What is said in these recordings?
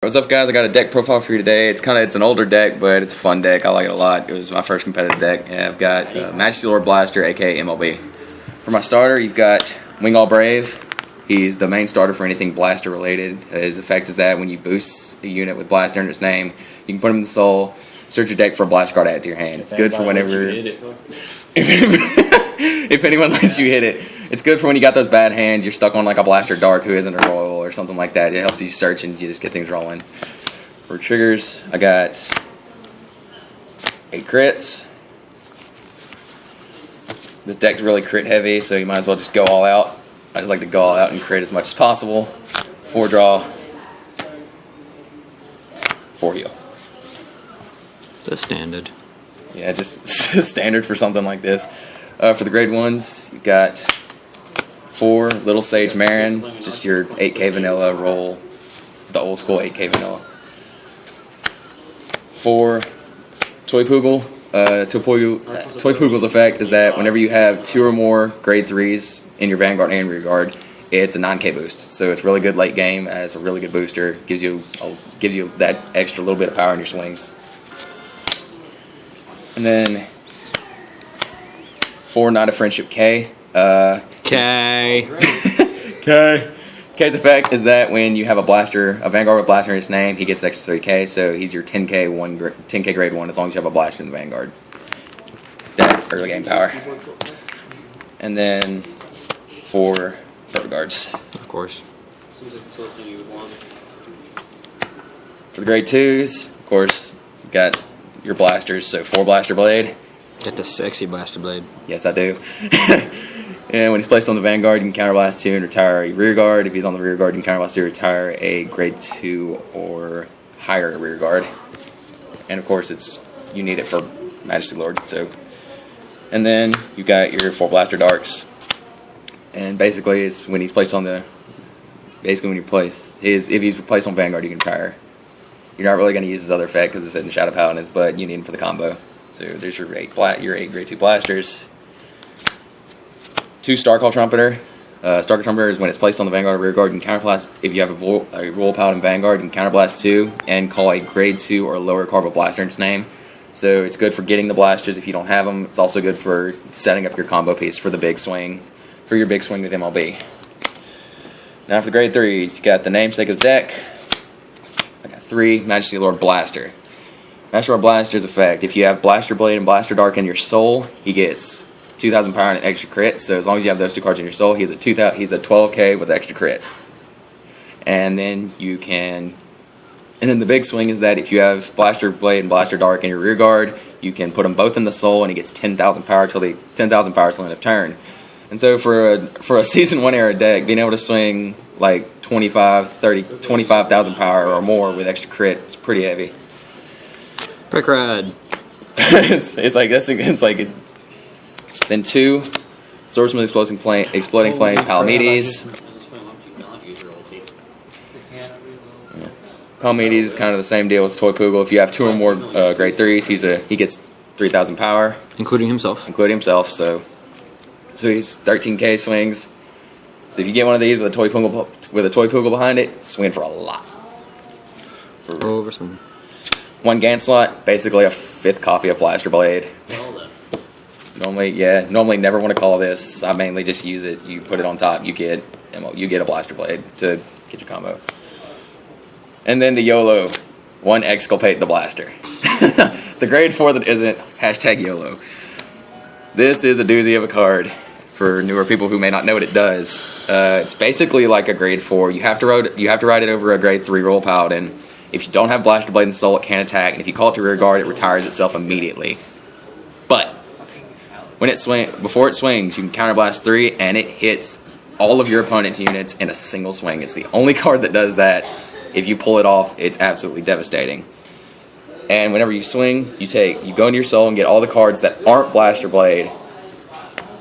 What's up, guys? I got a deck profile for you today. It's an older deck, but it's a fun deck. I like it a lot. It was my first competitive deck. And I've got Majesty Lord Blaster, aka MLB. For my starter, you've got Wing All Brave. He's the main starter for anything Blaster related. His effect is that when you boost a unit with Blaster in its name, you can put him in the soul, search your deck for a Blaster card, add it to your hand. It's good for whenever if anyone lets you hit it. It's good for when you got those bad hands, you're stuck on like a Blaster Dark who isn't a Royal or something like that. It helps you search and you just get things rolling. For triggers, I got 8 crits. This deck's really crit heavy, so you might as well just go all out. I just like to go all out and crit as much as possible. 4 draw, 4 heal. The standard. Yeah, just standard for something like this. For the grade 1s, you got 4 Little Sage Marin, just your 8k vanilla roll, the old school 8k vanilla. 4 Toy Poogle. Toy Poogle's effect is that whenever you have 2 or more grade 3s in your Vanguard and rear guard, it's a 9k boost. So it's really good late game as a really good booster. Gives you that extra little bit of power in your swings. And then 4 Knight of Friendship K. K's effect is that when you have a Vanguard with Blaster in his name, he gets extra 3k, so he's your 10k grade 1 as long as you have a Blaster in the Vanguard. That early game power. And then 4 Perfect Guards. Of course. For the grade 2s, of course, you got your blasters, so 4 Blaster Blade. Got the sexy Blaster Blade. Yes, I do. And when he's placed on the Vanguard, you can counterblast 2 and retire a rear guard. If he's on the rear guard, you can counterblast 2 and retire a grade 2 or higher rear guard. And of course, you need it for Majesty Lord. So, and then you got your 4 Blaster Darks. And basically, it's when he's placed on the. Basically, when you place if he's placed on Vanguard, you can retire. You're not really going to use his other effect because it's in Shadow Paladins, but you need him for the combo. So there's your 8 grade 2 blasters. 2 Starcall Trumpeter. Starcall Trumpeter is when it's placed on the Vanguard or rear guard, you can counterblast. If you have a Royal Paladin Vanguard, you can counterblast 2 and call a grade 2 or lower card with Blaster in its name. So it's good for getting the blasters if you don't have them. It's also good for setting up your combo piece for the big swing, for your big swing with MLB. Now for the grade 3s, you got the namesake of the deck. I got 3 Majesty Lord Blaster. Majesty Lord Blaster's effect: if you have Blaster Blade and Blaster Dark in your soul, he gets 2,000 power and an extra crit. So as long as you have those 2 cards in your soul, he's at 12k with extra crit. And then you can. And then the big swing is that if you have Blaster Blade and Blaster Dark in your rear guard, you can put them both in the soul, and he gets 10,000 power till the 10,000 power till the end of turn. And so for a season 1 era deck, being able to swing like 25,000 power or more with extra crit is pretty heavy. Quick Ride. it's like then 2 Swordsman Exploding Flame Palamedes. Palamedes is kind of the same deal with Toy Poogle. If you have 2 or more grade 3s, he gets 3,000 power, Including himself. So he's 13k swings. So if you get one of these with a Toy Poogle behind it, swing for a lot. Over swing. 1 Gant slot, basically a 5th copy of Blaster Blade. Normally never want to call this. I mainly just use it. You put it on top, you get a Blaster Blade to get your combo. And then the YOLO, 1 Exculpate the Blaster. The grade 4 that isn't #YOLO. This is a doozy of a card for newer people who may not know what it does. It's basically like a grade 4. You have to ride it over a grade 3 Royal Paladin. If you don't have Blaster Blade and Soul, it can't attack, and if you call it to rear guard, it retires itself immediately. But when before it swings, you can counterblast 3, and it hits all of your opponent's units in a single swing. It's the only card that does that. If you pull it off, it's absolutely devastating. And whenever you swing, you go into your soul and get all the cards that aren't Blaster Blade,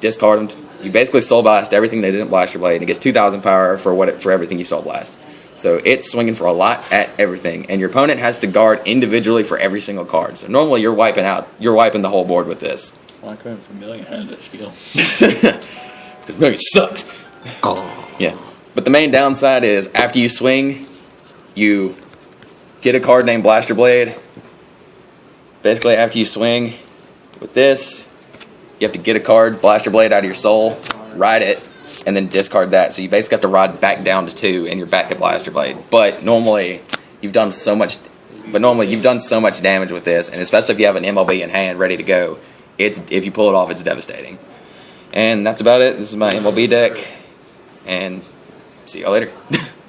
discard them. You basically soul blast everything that isn't Blaster Blade, and it gets 2,000 power for everything you soul blast. So it's swinging for a lot at everything, and your opponent has to guard individually for every single card. So normally you're wiping the whole board with this. Why couldn't Vermilion have that skill? Because Vermilion sucks. Oh. Yeah. But the main downside is after you swing, you get a card named Blaster Blade. Basically, after you swing with this, you have to get a card, Blaster Blade, out of your soul, ride it, and then discard that. So you basically have to ride back down to 2, and you're back at Blaster Blade. But normally, you've done so much damage with this, and especially if you have an MLB in hand ready to go, if you pull it off, it's devastating. And that's about it. This is my MLB deck, and see y'all later.